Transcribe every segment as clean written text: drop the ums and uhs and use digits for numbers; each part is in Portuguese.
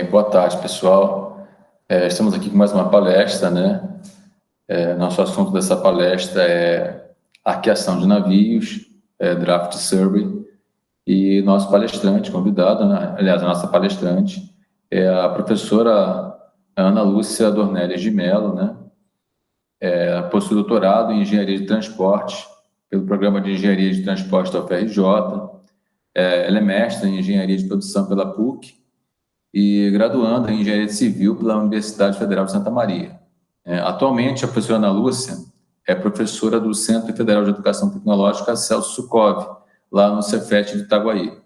Boa tarde, pessoal. Estamos aqui com mais uma palestra, né? Nosso assunto dessa palestra é arqueação de navios, draft survey, e nosso palestrante, convidado, né? Aliás, a nossa palestrante é a professora Ana Lúcia Dornelles de Mello, né? Ela possui doutorado em Engenharia de Transporte pelo Programa de Engenharia de Transporte da UFRJ. Ela é mestre em Engenharia de Produção pela PUC e graduanda em Engenharia Civil pela Universidade Federal de Santa Maria. Atualmente, a professora Ana Lúcia é professora do Centro Federal de Educação Tecnológica Celso Sukov, lá no Cefet de Itaguaí,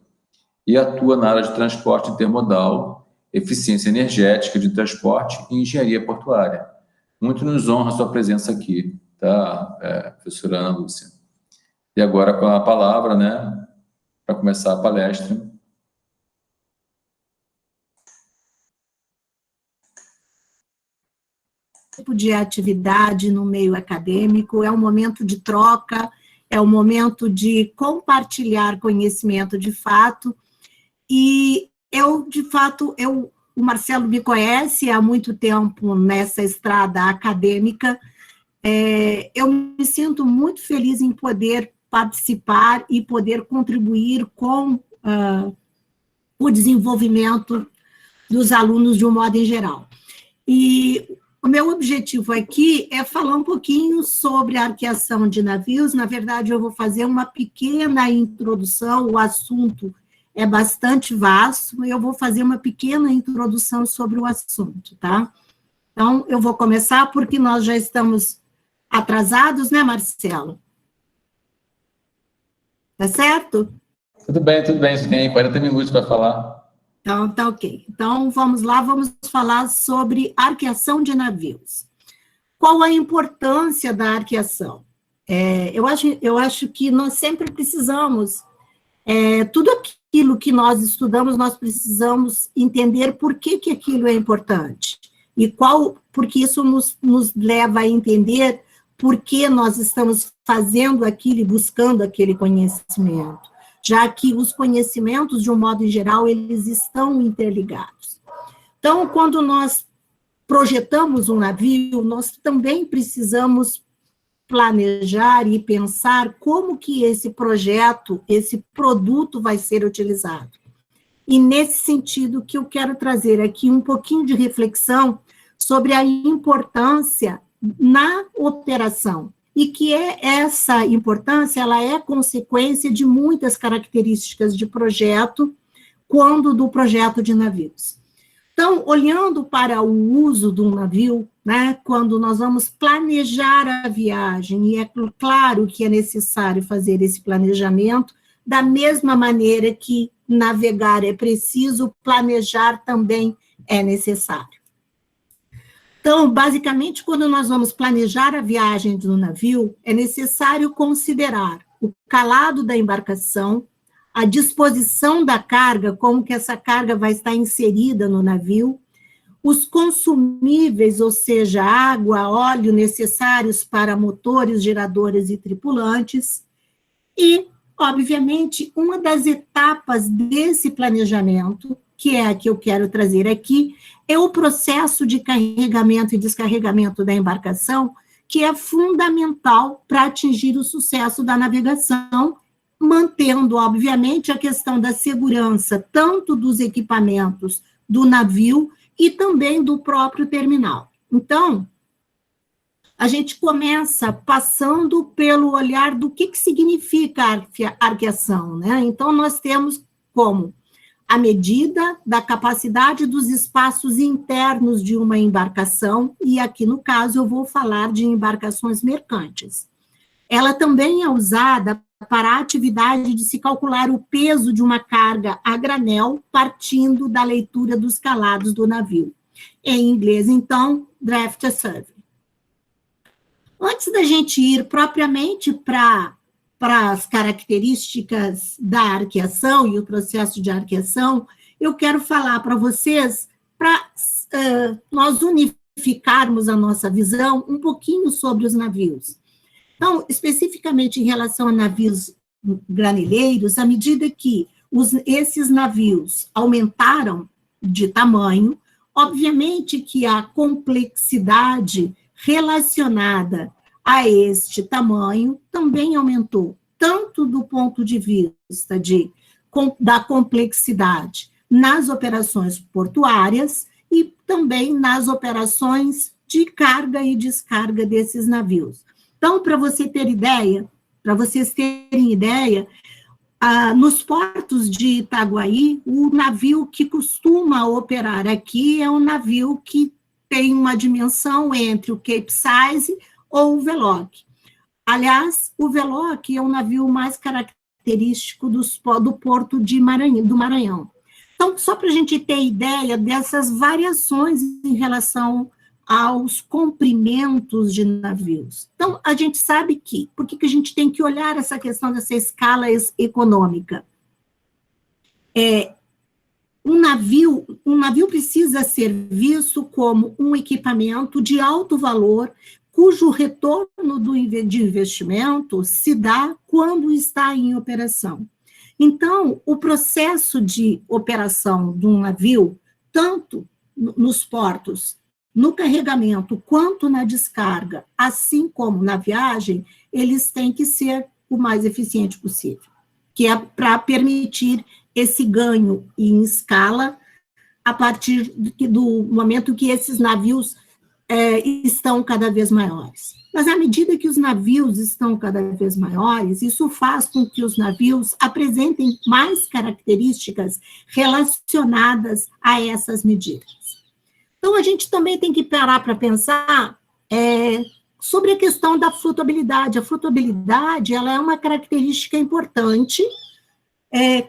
e atua na área de transporte intermodal, eficiência energética de transporte e engenharia portuária. Muito nos honra a sua presença aqui, tá, professora Ana Lúcia? E agora, com a palavra, né, para começar a palestra. Tipo de atividade no meio acadêmico, é um momento de troca, é um momento de compartilhar conhecimento de fato, e o Marcelo me conhece há muito tempo nessa estrada acadêmica, eu me sinto muito feliz em poder participar e poder contribuir com o desenvolvimento dos alunos de um modo em geral. E o meu objetivo aqui é falar um pouquinho sobre a arqueação de navios. Na verdade, eu vou fazer uma pequena introdução, o assunto é bastante vasto, eu vou fazer uma pequena introdução sobre o assunto, tá? Então, eu vou começar porque nós já estamos atrasados, né, Marcelo? Tá certo? Tudo bem, você tem 40 minutos para falar. Então, tá ok. Então, vamos lá, vamos falar sobre arqueação de navios. Qual a importância da arqueação? Eu acho que nós sempre precisamos, tudo aquilo que nós estudamos, nós precisamos entender por que aquilo é importante, e porque isso nos leva a entender por que nós estamos fazendo aquilo e buscando aquele conhecimento, já que os conhecimentos, de um modo em geral, eles estão interligados. Então, quando nós projetamos um navio, nós também precisamos planejar e pensar como que esse projeto, esse produto vai ser utilizado. E nesse sentido que eu quero trazer aqui um pouquinho de reflexão sobre a importância na operação, e que essa importância, ela é consequência de muitas características de projeto, quando do projeto de navios. Então, olhando para o uso de um navio, né, quando nós vamos planejar a viagem, e é claro que é necessário fazer esse planejamento, da mesma maneira que navegar é preciso, planejar também é necessário. Então, basicamente, quando nós vamos planejar a viagem do navio, é necessário considerar o calado da embarcação, a disposição da carga, como que essa carga vai estar inserida no navio, os consumíveis, ou seja, água, óleo necessários para motores, geradores e tripulantes, e, obviamente, uma das etapas desse planejamento, que é a que eu quero trazer aqui, é o processo de carregamento e descarregamento da embarcação, que é fundamental para atingir o sucesso da navegação, mantendo, obviamente, a questão da segurança, tanto dos equipamentos do navio e também do próprio terminal. Então, a gente começa passando pelo olhar do que significa a arqueação, né? Então, nós temos como a medida da capacidade dos espaços internos de uma embarcação, e aqui, no caso, eu vou falar de embarcações mercantes. Ela também é usada para a atividade de se calcular o peso de uma carga a granel, partindo da leitura dos calados do navio. Em inglês, então, draft survey. Antes da gente ir propriamente para as características da arqueação e o processo de arqueação, eu quero falar para vocês, para nós unificarmos a nossa visão um pouquinho sobre os navios. Então, especificamente em relação a navios graneleiros, à medida que esses navios aumentaram de tamanho. Obviamente que a complexidade relacionada a este tamanho também aumentou, tanto do ponto de vista da complexidade nas operações portuárias e também nas operações de carga e descarga desses navios. Então, para vocês terem ideia, nos portos de Itaguaí, o navio que costuma operar aqui é um navio que tem uma dimensão entre o Capesize ou o Veloc. Aliás, o Veloc é o navio mais característico do porto do Maranhão. Então, só para a gente ter ideia dessas variações em relação aos comprimentos de navios. Então, a gente sabe que, por que a gente tem que olhar essa questão dessa escala econômica? Um navio precisa ser visto como um equipamento de alto valor, cujo retorno de investimento se dá quando está em operação. Então, o processo de operação de um navio, tanto nos portos, no carregamento, quanto na descarga, assim como na viagem, eles têm que ser o mais eficiente possível, que é para permitir esse ganho em escala a partir do momento que esses navios estão cada vez maiores. Mas à medida que os navios estão cada vez maiores, isso faz com que os navios apresentem mais características relacionadas a essas medidas. Então, a gente também tem que parar para pensar sobre a questão da flutuabilidade. A flutuabilidade, ela é uma característica importante,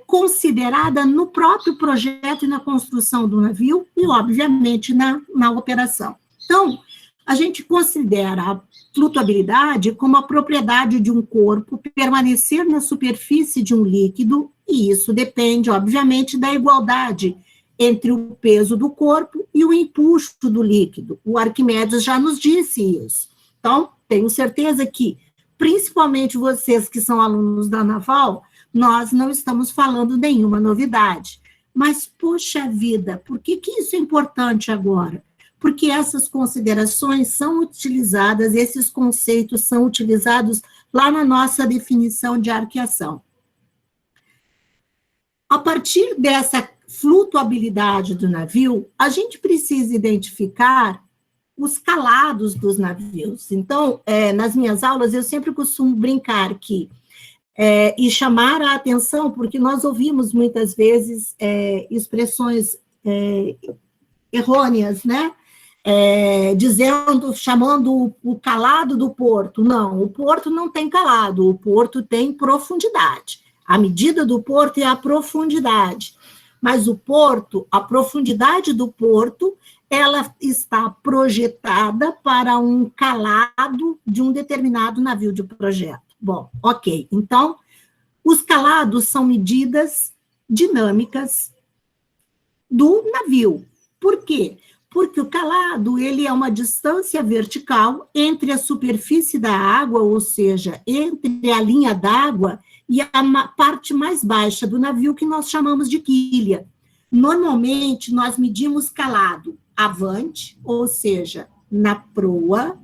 considerada no próprio projeto e na construção do navio e, obviamente, na operação. Então, a gente considera a flutuabilidade como a propriedade de um corpo permanecer na superfície de um líquido, e isso depende, obviamente, da igualdade entre o peso do corpo e o empuxo do líquido. O Arquimedes já nos disse isso. Então, tenho certeza que, principalmente vocês que são alunos da Naval, nós não estamos falando nenhuma novidade. Mas, poxa vida, por que isso é importante agora? Porque essas considerações são utilizadas, esses conceitos são utilizados lá na nossa definição de arqueação. A partir dessa flutuabilidade do navio, a gente precisa identificar os calados dos navios. Então, nas minhas aulas, eu sempre costumo brincar e chamar a atenção, porque nós ouvimos muitas vezes expressões errôneas, né? Chamando o calado do porto. Não, o porto não tem calado, o porto tem profundidade. A medida do porto é a profundidade. Mas o porto, a profundidade do porto, ela está projetada para um calado de um determinado navio de projeto. Bom, ok. Então, os calados são medidas dinâmicas do navio. Por quê? Porque o calado, ele é uma distância vertical entre a superfície da água, ou seja, entre a linha d'água e a parte mais baixa do navio, que nós chamamos de quilha. Normalmente, nós medimos calado avante, ou seja, na proa,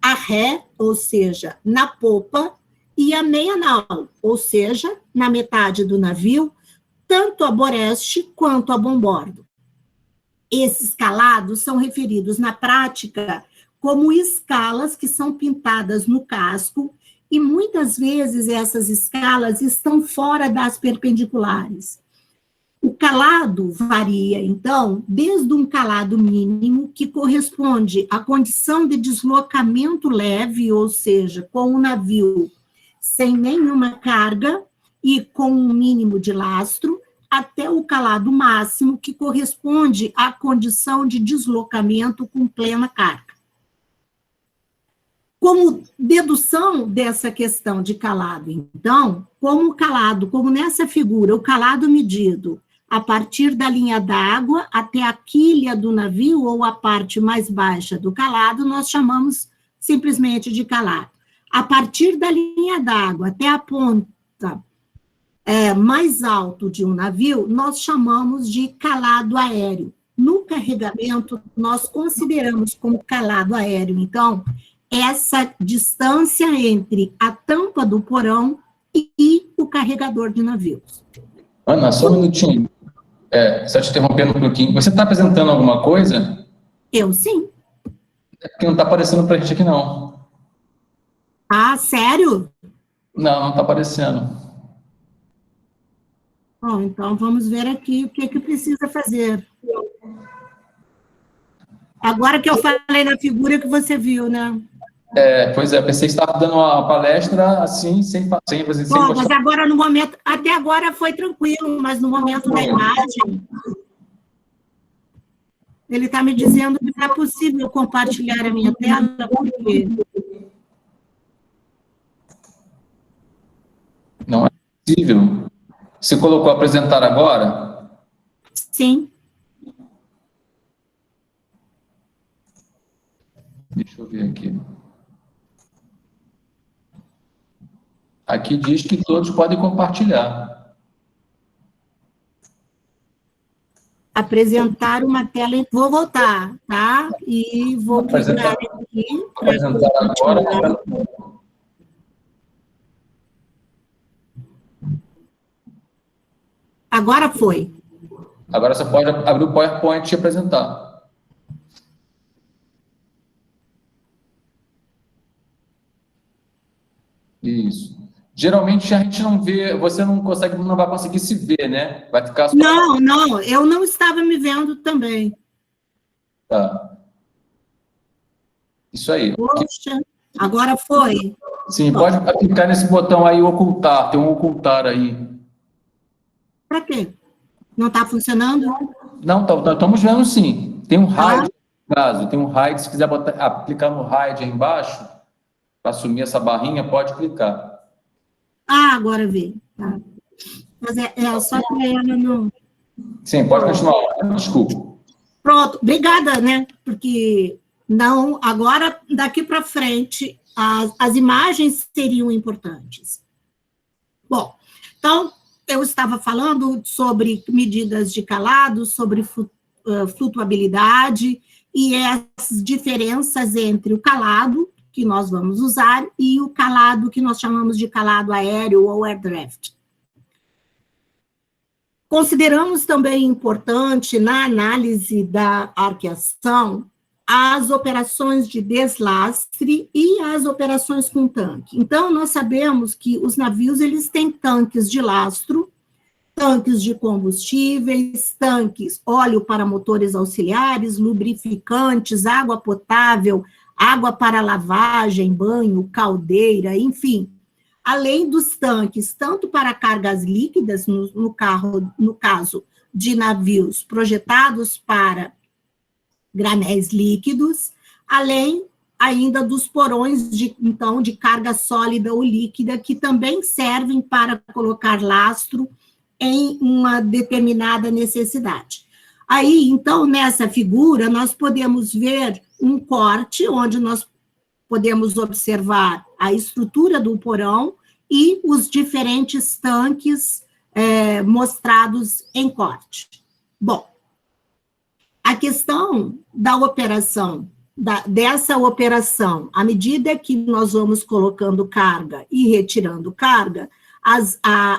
a ré, ou seja, na popa, e a meia nau, ou seja, na metade do navio, tanto a boreste quanto a bombordo. Esses calados são referidos na prática como escalas que são pintadas no casco, e muitas vezes essas escalas estão fora das perpendiculares. O calado varia, então, desde um calado mínimo, que corresponde à condição de deslocamento leve, ou seja, com o navio sem nenhuma carga e com um mínimo de lastro, até o calado máximo, que corresponde à condição de deslocamento com plena carga. Como dedução dessa questão de calado, então, como nessa figura, o calado medido a partir da linha d'água até a quilha do navio, ou a parte mais baixa do calado, nós chamamos simplesmente de calado. A partir da linha d'água até a ponta mais alto de um navio, nós chamamos de calado aéreo. No carregamento, nós consideramos como calado aéreo, então, essa distância entre a tampa do porão e o carregador de navios. Ana, só um minutinho. Só te interrompendo um pouquinho. Você está apresentando alguma coisa? Eu, sim. É porque não está aparecendo para a gente aqui, não. Ah, sério? Não está aparecendo. Bom, então vamos ver aqui o que precisa fazer. Agora que eu falei na figura que você viu, né? Pois é, pensei que estava dando uma palestra assim, sem fazer. Bom, mas agora no momento, até agora foi tranquilo, mas no momento da imagem, ele está me dizendo que não é possível compartilhar a minha tela, porque... Não é possível. Você colocou apresentar agora? Sim. Deixa eu ver aqui. Aqui diz que todos podem compartilhar. Apresentar uma tela. Vou voltar, tá? E vou clicar aqui. Apresentar agora. Agora foi. Agora você pode abrir o PowerPoint e apresentar. Isso. Geralmente a gente não vê, você não vai conseguir se ver, né? Vai ficar só... Não, eu não estava me vendo também. Tá. Isso aí. Poxa, agora foi. Sim, pode clicar nesse botão aí, ocultar. Tem um ocultar aí. Para quê? Não está funcionando? Não, estamos vendo sim. Tem um hide, no caso. Tem um hide, se quiser clicar no hide aí embaixo, para assumir essa barrinha, pode clicar. Ah, agora vi. Tá. Mas só que ela não... Sim, pode continuar. Desculpa. Pronto, obrigada, né? Porque não, agora, daqui para frente, as imagens seriam importantes. Bom, então, eu estava falando sobre medidas de calado, sobre flutuabilidade e as diferenças entre o calado, que nós vamos usar, e o calado que nós chamamos de calado aéreo ou air draft. Consideramos também importante, na análise da arqueação, as operações de deslastre e as operações com tanque. Então, nós sabemos que os navios, eles têm tanques de lastro, tanques de combustíveis, tanques, óleo para motores auxiliares, lubrificantes, água potável, água para lavagem, banho, caldeira, enfim. Além dos tanques, tanto para cargas líquidas, no caso de navios projetados para granéis líquidos, além ainda dos porões de carga sólida ou líquida, que também servem para colocar lastro em uma determinada necessidade. Aí, então, nessa figura, nós podemos ver um corte, onde nós podemos observar a estrutura do porão e os diferentes tanques mostrados em corte. Bom, a questão da operação, dessa operação, à medida que nós vamos colocando carga e retirando carga,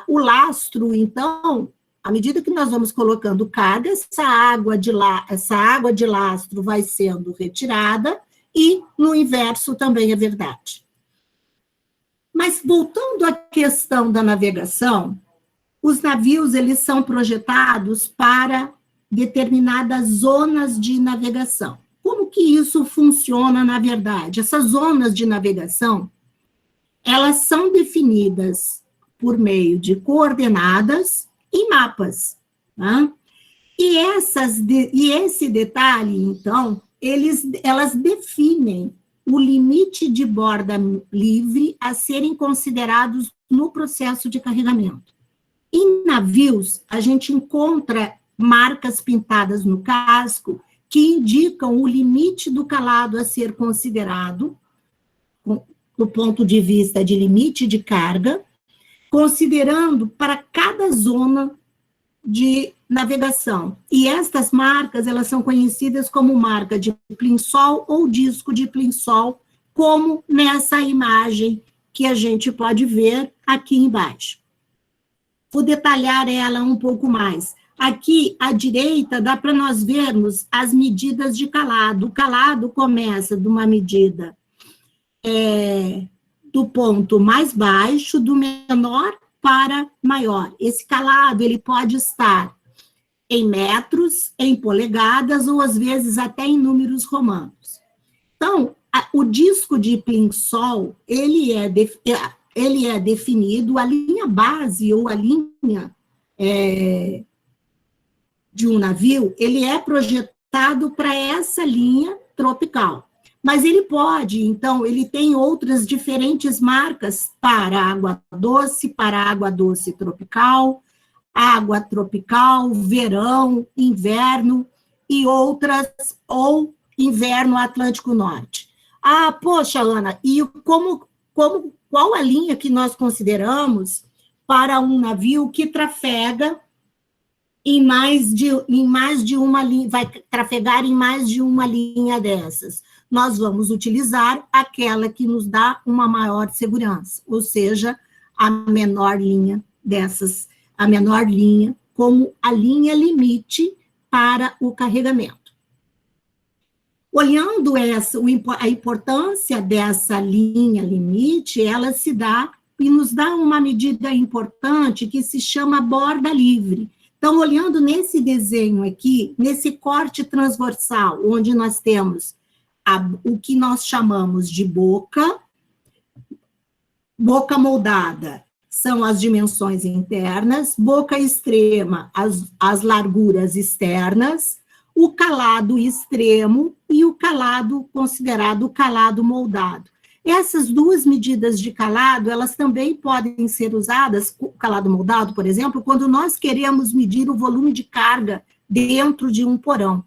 o lastro, então, à medida que nós vamos colocando carga, essa água de lastro vai sendo retirada, e no inverso também é verdade. Mas voltando à questão da navegação, os navios, eles são projetados para determinadas zonas de navegação. Como que isso funciona na verdade? Essas zonas de navegação, elas são definidas por meio de coordenadas e mapas, tá? E esse detalhe, então, elas definem o limite de borda livre a serem considerados no processo de carregamento. Em navios, a gente encontra marcas pintadas no casco que indicam o limite do calado a ser considerado, do ponto de vista de limite de carga, considerando para cada zona de navegação. E estas marcas, elas são conhecidas como marca de Plimsoll ou disco de Plimsoll, como nessa imagem que a gente pode ver aqui embaixo. Vou detalhar ela um pouco mais. Aqui, à direita, dá para nós vermos as medidas de calado. O calado começa de uma medida do ponto mais baixo, do menor para maior. Esse calado, ele pode estar em metros, em polegadas, ou às vezes até em números romanos. Então, o disco de Plimsoll, ele é definido, a linha base ou a linha de um navio, ele é projetado para essa linha tropical. Mas ele pode, então, ele tem outras diferentes marcas para água doce tropical, água tropical, verão, inverno e outras, ou inverno Atlântico Norte. Ah, poxa, Ana, e qual a linha que nós consideramos para um navio que trafega em mais de uma linha, vai trafegar em mais de uma linha dessas? Nós vamos utilizar aquela que nos dá uma maior segurança, ou seja, a menor linha dessas, a menor linha como a linha limite para o carregamento. Olhando a importância dessa linha limite, ela se dá e nos dá uma medida importante que se chama borda livre. Então, olhando nesse desenho aqui, nesse corte transversal, onde nós temos o que nós chamamos de boca moldada, são as dimensões internas, boca extrema, as larguras externas, o calado extremo e o calado considerado calado moldado. Essas duas medidas de calado, elas também podem ser usadas, o calado moldado, por exemplo, quando nós queremos medir o volume de carga dentro de um porão.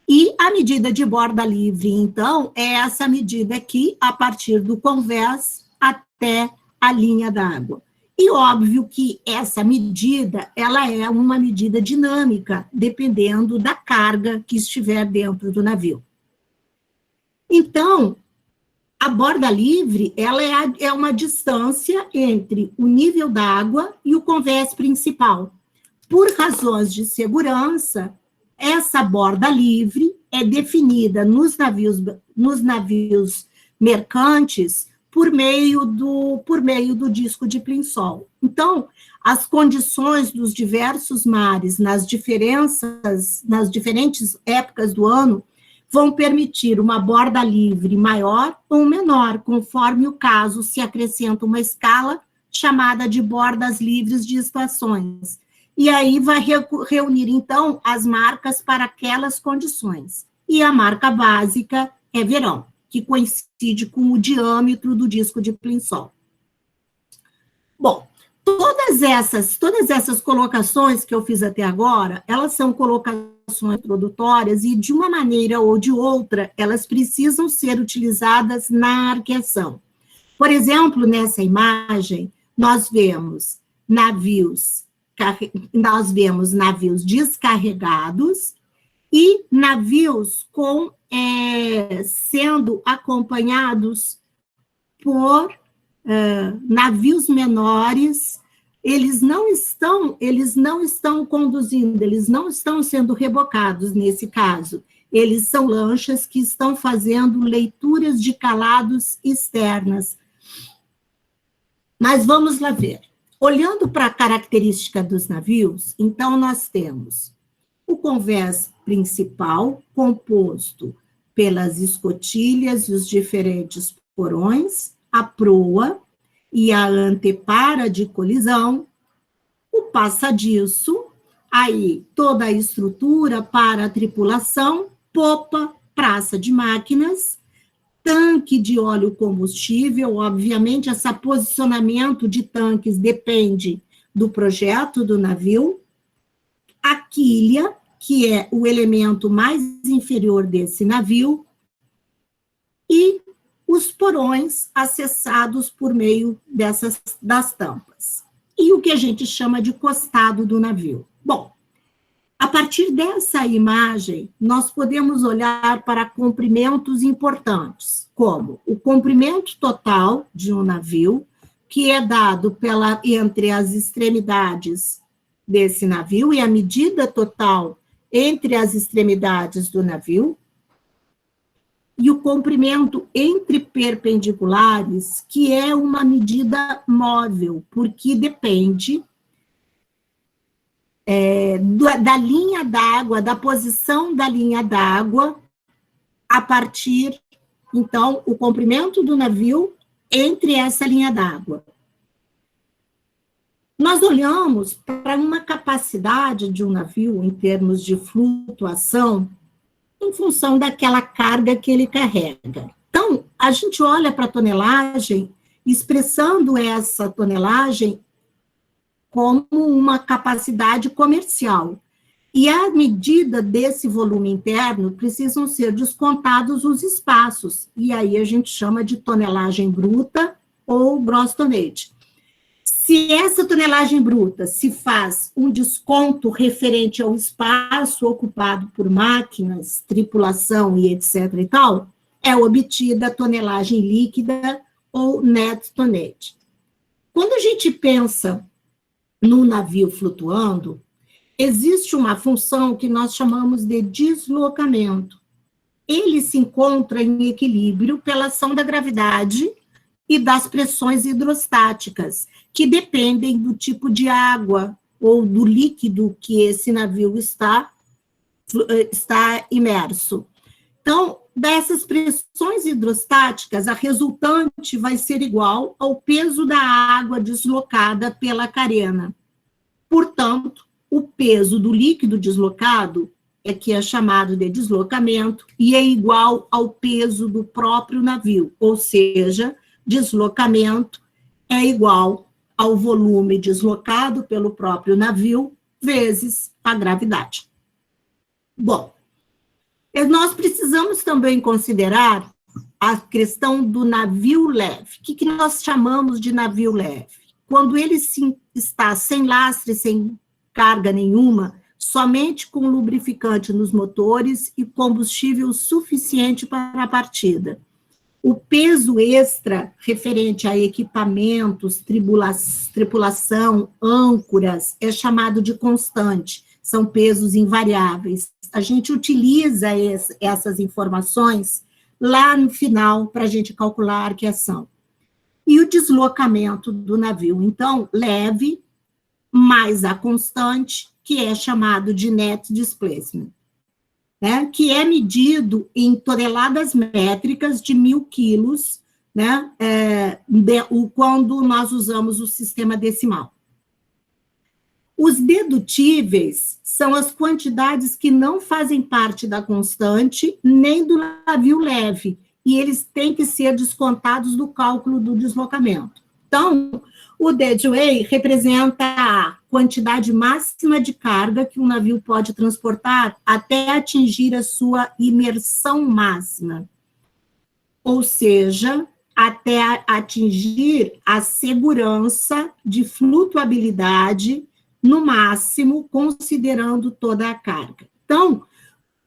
E a medida de borda livre, então, é essa medida aqui, a partir do convés até a linha d'água. E óbvio que essa medida, ela é uma medida dinâmica, dependendo da carga que estiver dentro do navio. Então, a borda livre, ela é uma distância entre o nível d'água e o convés principal. Por razões de segurança, essa borda livre é definida nos navios mercantes por meio do disco de Plimsoll. Então, as condições dos diversos mares nas diferentes épocas do ano vão permitir uma borda livre maior ou menor, conforme o caso, se acrescenta uma escala chamada de bordas livres de estações. E aí vai reunir, então, as marcas para aquelas condições. E a marca básica é verão, que coincide com o diâmetro do disco de Plimsoll. Bom, todas essas colocações que eu fiz até agora, elas são colocações introdutórias e, de uma maneira ou de outra, elas precisam ser utilizadas na arqueação. Por exemplo, nessa imagem, nós vemos navios descarregados e navios sendo acompanhados por navios menores. Eles não estão conduzindo, eles não estão sendo rebocados nesse caso. Eles são lanchas que estão fazendo leituras de calados externas. Mas vamos lá ver. Olhando para a característica dos navios, então nós temos o convés principal, composto pelas escotilhas e os diferentes porões, a proa e a antepara de colisão, o passadiço, aí toda a estrutura para a tripulação, popa, praça de máquinas, tanque de óleo combustível. Obviamente, esse posicionamento de tanques depende do projeto do navio, a quilha, que é o elemento mais inferior desse navio, e os porões acessados por meio das tampas. E o que a gente chama de costado do navio. Bom, a partir dessa imagem, nós podemos olhar para comprimentos importantes, como o comprimento total de um navio, que é dado entre as extremidades desse navio, e a medida total entre as extremidades do navio, e o comprimento entre perpendiculares, que é uma medida móvel, porque depende da linha d'água, da posição da linha d'água, a partir, então, o comprimento do navio entre essa linha d'água. Nós olhamos para uma capacidade de um navio, em termos de flutuação, em função daquela carga que ele carrega. Então, a gente olha para a tonelagem, expressando essa tonelagem como uma capacidade comercial. E à medida desse volume interno, precisam ser descontados os espaços, e aí a gente chama de tonelagem bruta ou gross tonnage. Se essa tonelagem bruta se faz um desconto referente ao espaço ocupado por máquinas, tripulação e etc. e tal, é obtida a tonelagem líquida ou net tonnage. Quando a gente pensa no navio flutuando, existe uma função que nós chamamos de deslocamento. Ele se encontra em equilíbrio pela ação da gravidade e das pressões hidrostáticas, que dependem do tipo de água ou do líquido que esse navio está imerso. Então, dessas pressões hidrostáticas, a resultante vai ser igual ao peso da água deslocada pela carena. Portanto, o peso do líquido deslocado que é chamado de deslocamento, e é igual ao peso do próprio navio, ou seja, deslocamento é igual ao volume deslocado pelo próprio navio vezes a gravidade. Bom, nós precisamos também considerar a questão do navio leve. O que nós chamamos de navio leve? Quando ele está sem lastre, sem carga nenhuma, somente com lubrificante nos motores e combustível suficiente para a partida. O peso extra referente a equipamentos, tripulação, âncoras, é chamado de constante, são pesos invariáveis. A gente utiliza essas informações lá no final para a gente calcular a arqueação. E o deslocamento do navio, então, leve mais a constante, que é chamado de net displacement, né, que é medido em toneladas métricas de 1.000 quilos, né, quando nós usamos o sistema decimal. Os dedutíveis são as quantidades que não fazem parte da constante, nem do navio leve, e eles têm que ser descontados do cálculo do deslocamento. Então, o deadweight representa a quantidade máxima de carga que um navio pode transportar até atingir a sua imersão máxima, ou seja, até atingir a segurança de flutuabilidade no máximo, considerando toda a carga. Então,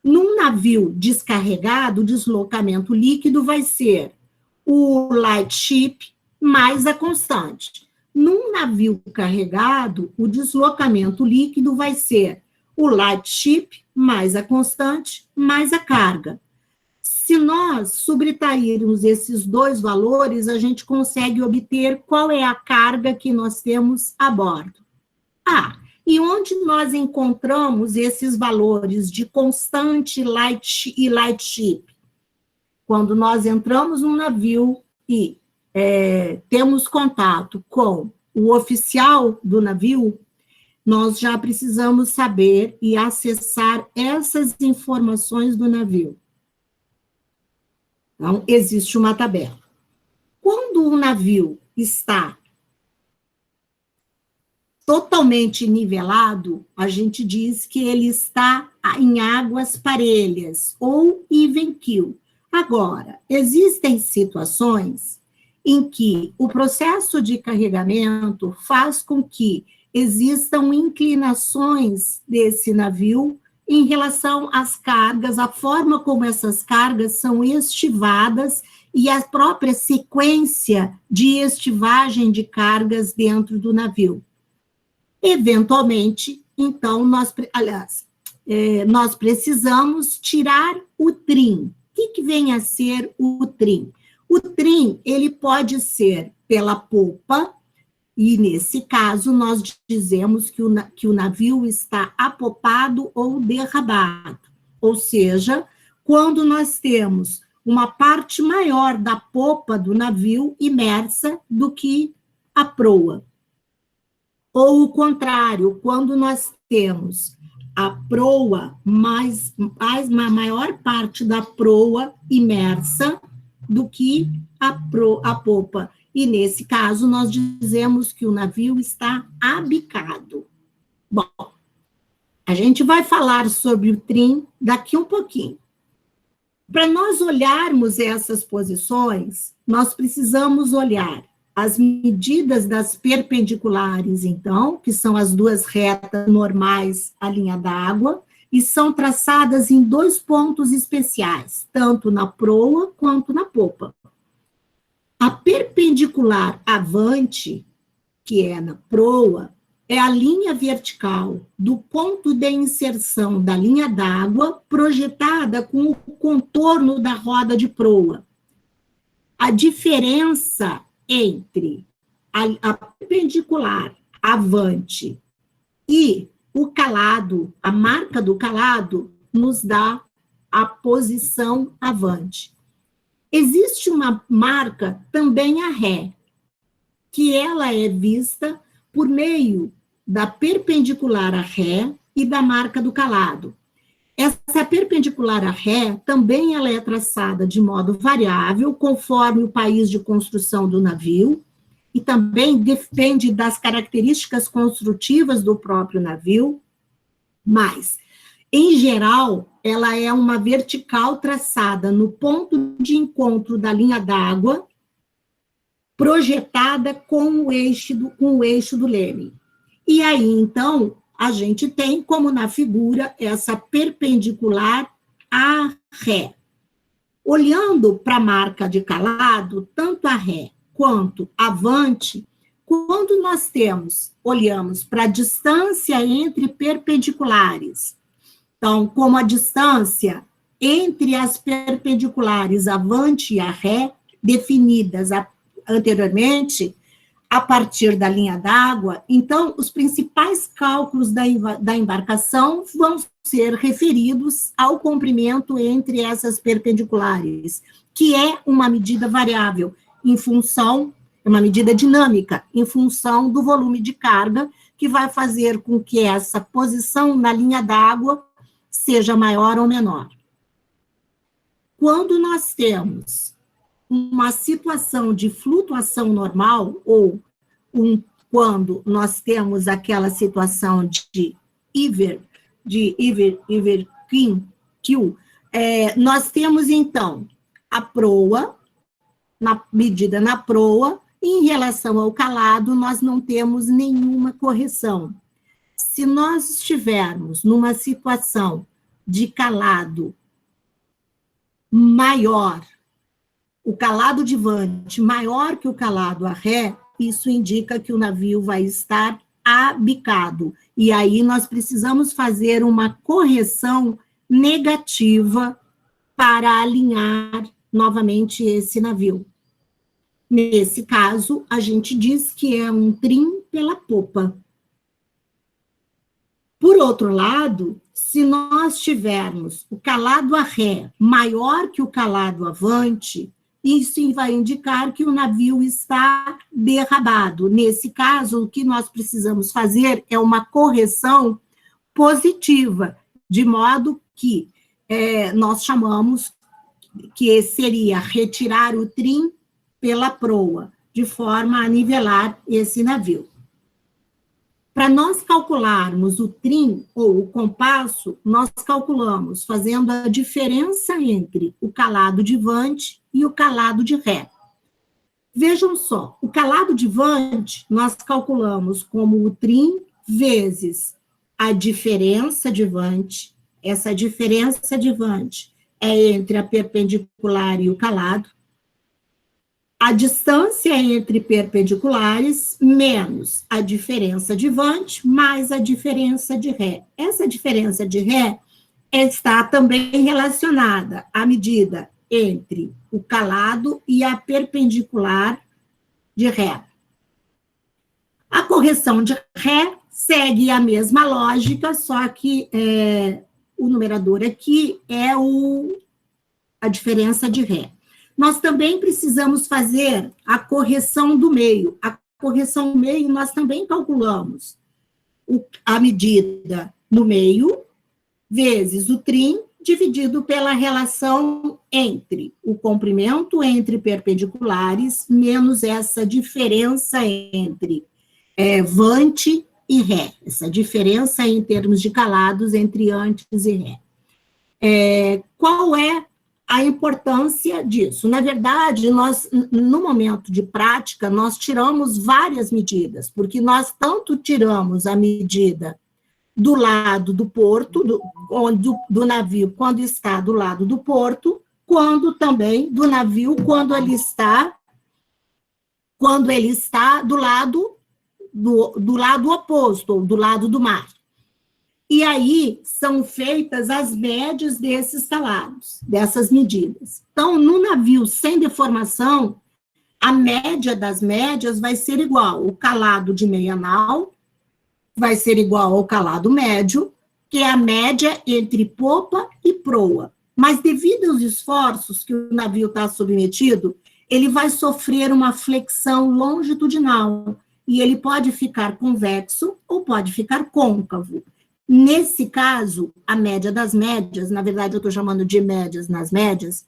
num navio descarregado, o deslocamento líquido vai ser o light ship mais a constante. Num navio carregado, o deslocamento líquido vai ser o light ship mais a constante mais a carga. Se nós subtrairmos esses dois valores, a gente consegue obter qual é a carga que nós temos a bordo. E onde nós encontramos esses valores de constante e light ship? Quando nós entramos num navio e temos contato com o oficial do navio, nós já precisamos saber e acessar essas informações do navio. Então, existe uma tabela. Quando um navio está totalmente nivelado, a gente diz que ele está em águas parelhas, ou even keel. Agora, existem situações em que o processo de carregamento faz com que existam inclinações desse navio em relação às cargas, a forma como essas cargas são estivadas e a própria sequência de estivagem de cargas dentro do navio. Eventualmente, então, nós precisamos tirar o trim. O que vem a ser o trim? O trim, ele pode ser pela popa, e nesse caso nós dizemos que o navio está apopado ou derrabado. Ou seja, quando nós temos uma parte maior da popa do navio imersa do que a proa. Ou o contrário, quando nós temos a proa, uma maior parte da proa imersa do que a popa. E, nesse caso, nós dizemos que o navio está abicado. Bom, a gente vai falar sobre o trim daqui um pouquinho. Para nós olharmos essas posições, nós precisamos olhar as medidas das perpendiculares, então, que são as duas retas normais à linha d'água, e são traçadas em 2 pontos especiais, tanto na proa quanto na popa. A perpendicular avante, que é na proa, é a linha vertical do ponto de inserção da linha d'água projetada com o contorno da roda de proa. A diferença entre a perpendicular avante e o calado, a marca do calado, nos dá a posição avante. Existe uma marca também a ré, que ela é vista por meio da perpendicular a ré e da marca do calado. Essa perpendicular a ré também ela é traçada de modo variável, conforme o país de construção do navio, e também depende das características construtivas do próprio navio, mas, em geral, ela é uma vertical traçada no ponto de encontro da linha d'água, projetada com o eixo do leme. E aí, então, a gente tem, como na figura, essa perpendicular a ré. Olhando para a marca de calado, tanto a ré quanto avante, quando nós olhamos para a distância entre perpendiculares, então, como a distância entre as perpendiculares avante e a ré, definidas anteriormente, a partir da linha d'água, então, os principais cálculos da embarcação vão ser referidos ao comprimento entre essas perpendiculares, que é uma medida variável, é uma medida dinâmica, em função do volume de carga, que vai fazer com que essa posição na linha d'água seja maior ou menor. Quando nós temos uma situação de flutuação normal, ou quando nós temos aquela situação de Iver-Q, nós temos, então, a proa, medida na proa, e em relação ao calado, nós não temos nenhuma correção. Se nós estivermos numa situação de calado maior, o calado de vante maior que o calado a ré, isso indica que o navio vai estar abicado. E aí nós precisamos fazer uma correção negativa para alinhar novamente esse navio. Nesse caso, a gente diz que é um trim pela popa. Por outro lado, se nós tivermos o calado a ré maior que o calado avante, isso vai indicar que o navio está derrabado. Nesse caso, o que nós precisamos fazer é uma correção positiva, de modo que nós chamamos que seria retirar o trim pela proa, de forma a nivelar esse navio. Para nós calcularmos o trim ou o compasso, nós calculamos fazendo a diferença entre o calado de Vant e o calado de Ré. Vejam só, o calado de Vant nós calculamos como o trim vezes a diferença de Vant. Essa diferença de Vant é entre a perpendicular e o calado. A distância entre perpendiculares menos a diferença de Vant mais a diferença de Ré. Essa diferença de Ré está também relacionada à medida entre o calado e a perpendicular de Ré. A correção de Ré segue a mesma lógica, só que o numerador aqui é a diferença de Ré. Nós também precisamos fazer a correção do meio. A correção do meio, nós também calculamos a medida no meio, vezes o trim, dividido pela relação entre o comprimento entre perpendiculares, menos essa diferença entre Vant e Ré, essa diferença em termos de calados entre antes e Ré. Qual é a importância disso? Na verdade, nós, no momento de prática, nós tiramos várias medidas, porque nós tanto tiramos a medida do lado do porto, do navio, quando está do lado do porto, quando também do navio, quando ele está do lado oposto, ou do lado do mar. E aí são feitas as médias desses calados, dessas medidas. Então, no navio sem deformação, a média das médias vai ser igual. O calado de meia nau vai ser igual ao calado médio, que é a média entre popa e proa. Mas devido aos esforços que o navio está submetido, ele vai sofrer uma flexão longitudinal, e ele pode ficar convexo ou pode ficar côncavo. Nesse caso, a média das médias, na verdade eu estou chamando de médias nas médias,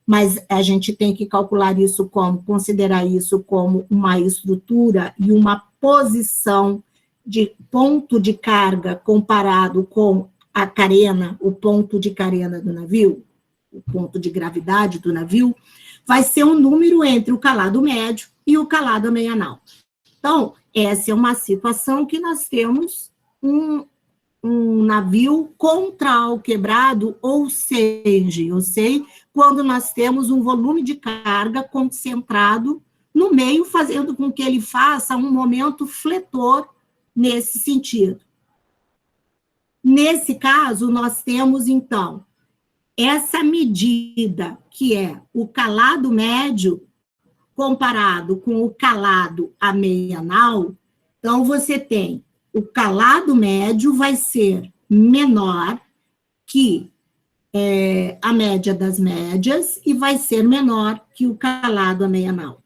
mas a gente tem que calcular isso considerar isso como uma estrutura e uma posição de ponto de carga comparado com a carena, o ponto de carena do navio, o ponto de gravidade do navio, vai ser um número entre o calado médio e o calado meia nau. Então, essa é uma situação que nós temos um navio contral quebrado, ou seja, quando nós temos um volume de carga concentrado no meio, fazendo com que ele faça um momento fletor nesse sentido. Nesse caso, nós temos, então, essa medida, que é o calado médio, comparado com o calado a meia nau. Então, você tem o calado médio vai ser menor que a média das médias e vai ser menor que o calado a meia nau.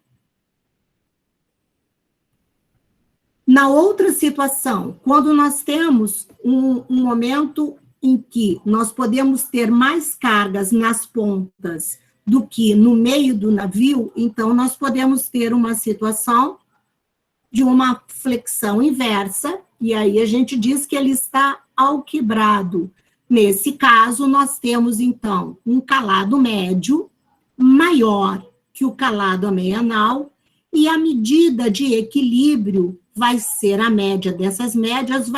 Na outra situação, quando nós temos um momento em que nós podemos ter mais cargas nas pontas do que no meio do navio, então nós podemos ter uma situação de uma flexão inversa, e aí a gente diz que ele está alquebrado. Nesse caso, nós temos, então, um calado médio maior que o calado a meia nau, e a medida de equilíbrio vai ser a média dessas médias,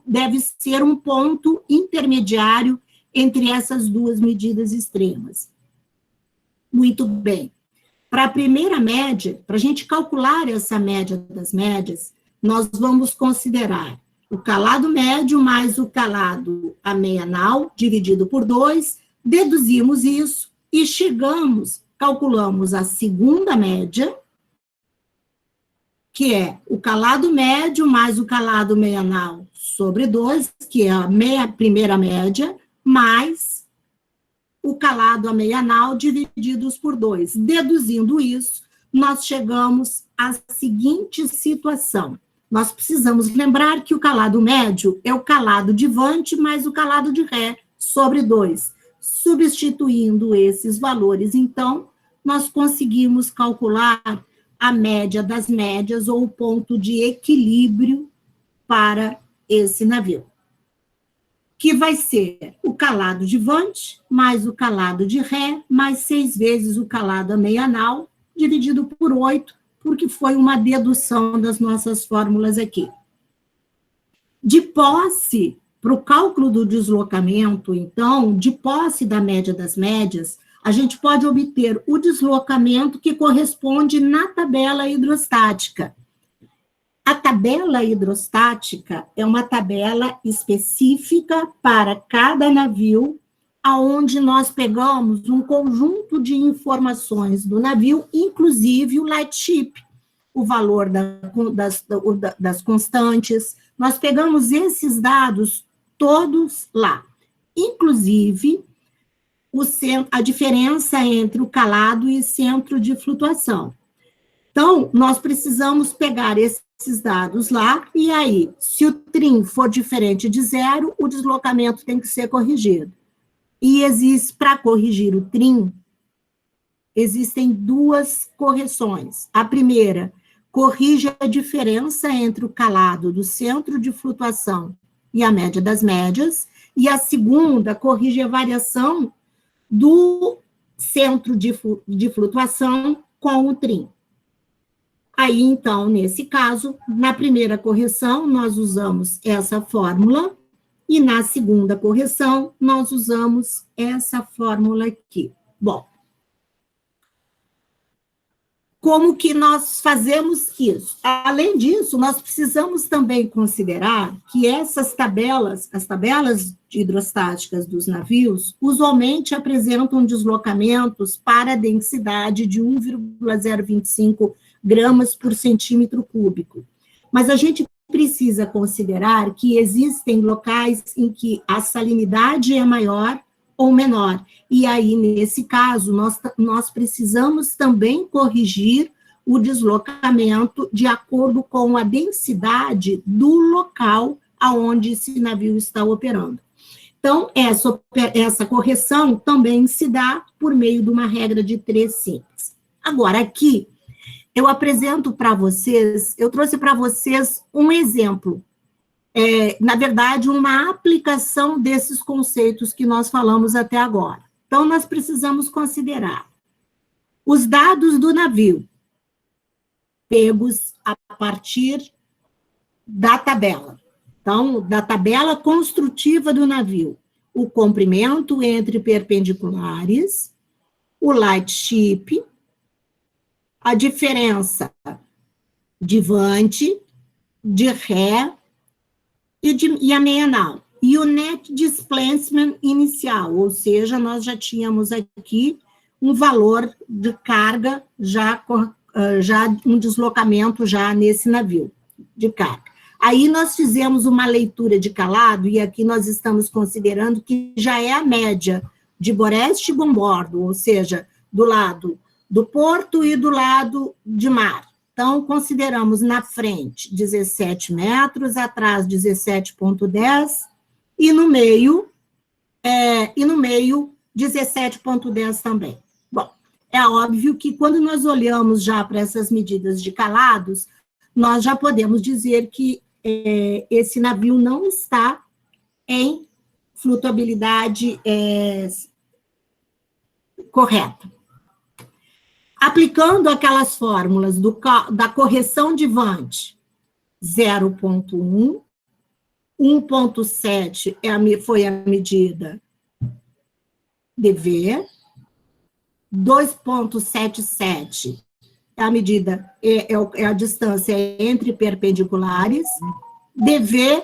deve ser um ponto intermediário entre essas duas medidas extremas. Muito bem. Para a primeira média, para a gente calcular essa média das médias, nós vamos considerar o calado médio mais o calado a meia nau, dividido por 2, deduzimos isso e calculamos a segunda média, que é o calado médio mais o calado meia nau sobre 2, que é a primeira média, mais o calado a meia nau divididos por 2. Deduzindo isso, nós chegamos à seguinte situação. Nós precisamos lembrar que o calado médio é o calado de Vant mais o calado de Ré sobre 2. Substituindo esses valores, então, nós conseguimos calcular a média das médias ou o ponto de equilíbrio para esse navio, que vai ser o calado de vante, mais o calado de ré, mais 6 vezes o calado a meia nau, dividido por 8, porque foi uma dedução das nossas fórmulas aqui. De posse, para o cálculo do deslocamento, então, de posse da média das médias, a gente pode obter o deslocamento que corresponde na tabela hidrostática. A tabela hidrostática é uma tabela específica para cada navio, aonde nós pegamos um conjunto de informações do navio, inclusive o lightship, o valor das constantes. Nós pegamos esses dados todos lá, inclusive a diferença entre o calado e centro de flutuação. Então, nós precisamos pegar esses dados lá, e aí, se o trim for diferente de 0, o deslocamento tem que ser corrigido. E para corrigir o trim, existem 2 correções. A primeira, corrige a diferença entre o calado do centro de flutuação e a média das médias, e a segunda, corrige a variação do centro de flutuação com o trim. Aí, então, nesse caso, na primeira correção, nós usamos essa fórmula, e na segunda correção, nós usamos essa fórmula aqui. Bom, como que nós fazemos isso? Além disso, nós precisamos também considerar que essas tabelas, as tabelas hidrostáticas dos navios, usualmente apresentam deslocamentos para a densidade de 1,025 gramas por centímetro cúbico. Mas a gente precisa considerar que existem locais em que a salinidade é maior ou menor. E aí, nesse caso, nós precisamos também corrigir o deslocamento de acordo com a densidade do local aonde esse navio está operando. Então, essa correção também se dá por meio de uma regra de 3 simples. Agora, aqui, eu apresento para vocês, eu trouxe para vocês um exemplo, na verdade, uma aplicação desses conceitos que nós falamos até agora. Então, nós precisamos considerar os dados do navio, pegos a partir da tabela. Então, da tabela construtiva do navio, o comprimento entre perpendiculares, o lightship, a diferença de vante, de ré e a meia nau. E o net displacement inicial, ou seja, nós já tínhamos aqui um valor de carga, já um deslocamento já nesse navio de carga. Aí nós fizemos uma leitura de calado, e aqui nós estamos considerando que já é a média de boreste e bombordo, ou seja, do lado do porto e do lado de mar. Então, consideramos na frente 17 metros, atrás 17,10, e no meio 17,10 também. Bom, é óbvio que quando nós olhamos já para essas medidas de calados, nós já podemos dizer que esse navio não está em flutuabilidade correta. Aplicando aquelas fórmulas da correção de vante, 0,1, 1,7 foi a medida DV, 2,77 é a medida, é a distância entre perpendiculares, DV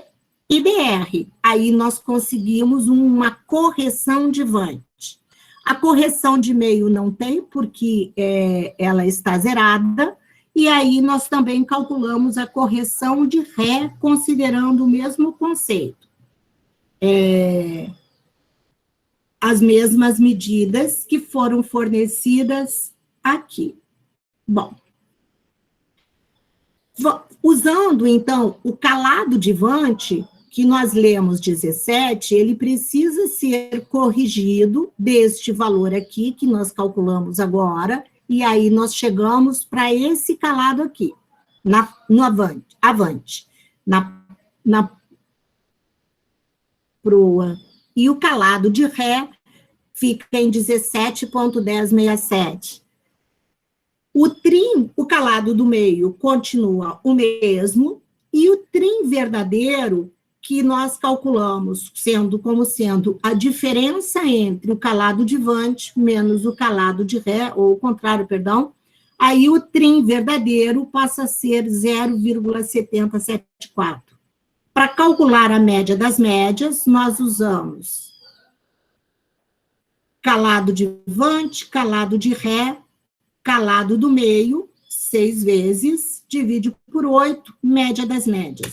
e DR. Aí nós conseguimos uma correção de vante. A correção de meio não tem, porque ela está zerada, e aí nós também calculamos a correção de ré, considerando o mesmo conceito. As mesmas medidas que foram fornecidas aqui. Bom, usando, então, o calado de vante, que nós lemos 17, ele precisa ser corrigido deste valor aqui, que nós calculamos agora, e aí nós chegamos para esse calado aqui, no avante. na proa, e o calado de Ré fica em 17,1067. O trim, o calado do meio, continua o mesmo, e o trim verdadeiro, que nós calculamos como sendo a diferença entre o calado de Vant menos o calado de Ré, ou o contrário, perdão, aí o trim verdadeiro passa a ser 0,7074. Para calcular a média das médias, nós usamos calado de Vant, calado de Ré, calado do meio, 6 vezes, divide por 8, média das médias.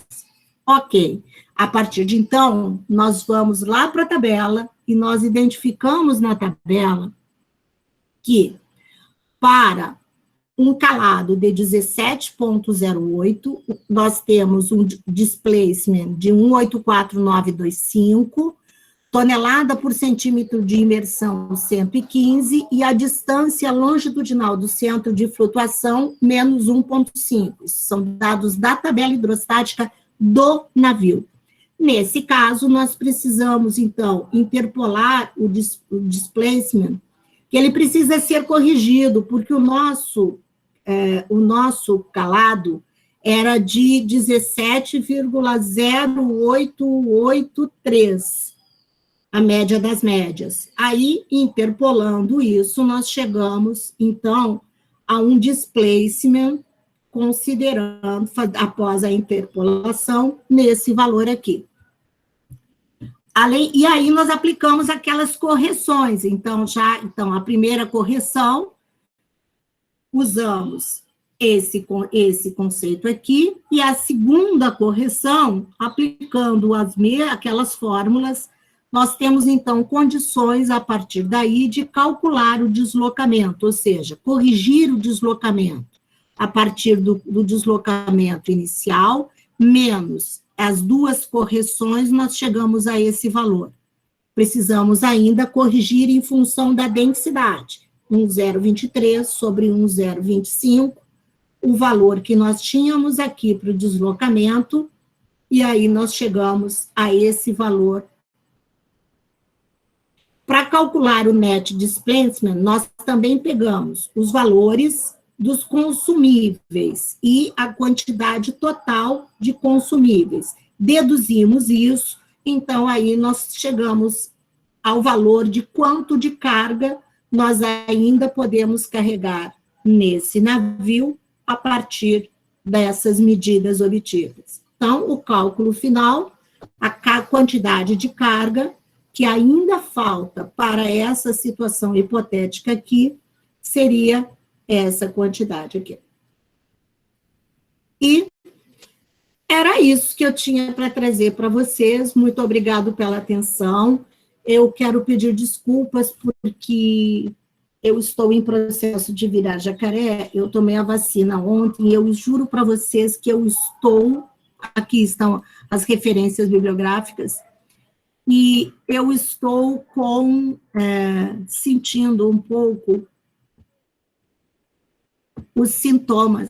Ok. A partir de então, nós vamos lá para a tabela e nós identificamos na tabela que para um calado de 17,08, nós temos um displacement de 1,84925, tonelada por centímetro de imersão 115, e a distância longitudinal do centro de flutuação menos 1,5. São dados da tabela hidrostática do navio. Nesse caso, nós precisamos, então, interpolar o displacement, que ele precisa ser corrigido, porque o nosso calado era de 17,0883, a média das médias. Aí, interpolando isso, nós chegamos, então, a um displacement, considerando, após a interpolação, nesse valor aqui. E aí nós aplicamos aquelas correções. Então, a primeira correção, usamos esse conceito aqui, e a segunda correção, aplicando aquelas fórmulas, nós temos, então, condições, a partir daí, de calcular o deslocamento, ou seja, corrigir o deslocamento a partir do deslocamento inicial, menos as duas correções, nós chegamos a esse valor. Precisamos ainda corrigir em função da densidade, 1,023 sobre 1,025, o valor que nós tínhamos aqui para o deslocamento, e aí nós chegamos a esse valor. Para calcular o net displacement, nós também pegamos os valores dos consumíveis e a quantidade total de consumíveis. Deduzimos isso, então aí nós chegamos ao valor de quanto de carga nós ainda podemos carregar nesse navio a partir dessas medidas obtidas. Então, o cálculo final, a quantidade de carga que ainda falta para essa situação hipotética aqui, seria essa quantidade aqui. E era isso que eu tinha para trazer para vocês. Muito obrigado pela atenção. Eu quero pedir desculpas porque eu estou em processo de virar jacaré. Eu tomei a vacina ontem e eu juro para vocês que eu estou... Aqui estão as referências bibliográficas. E eu estou sentindo um pouco os sintomas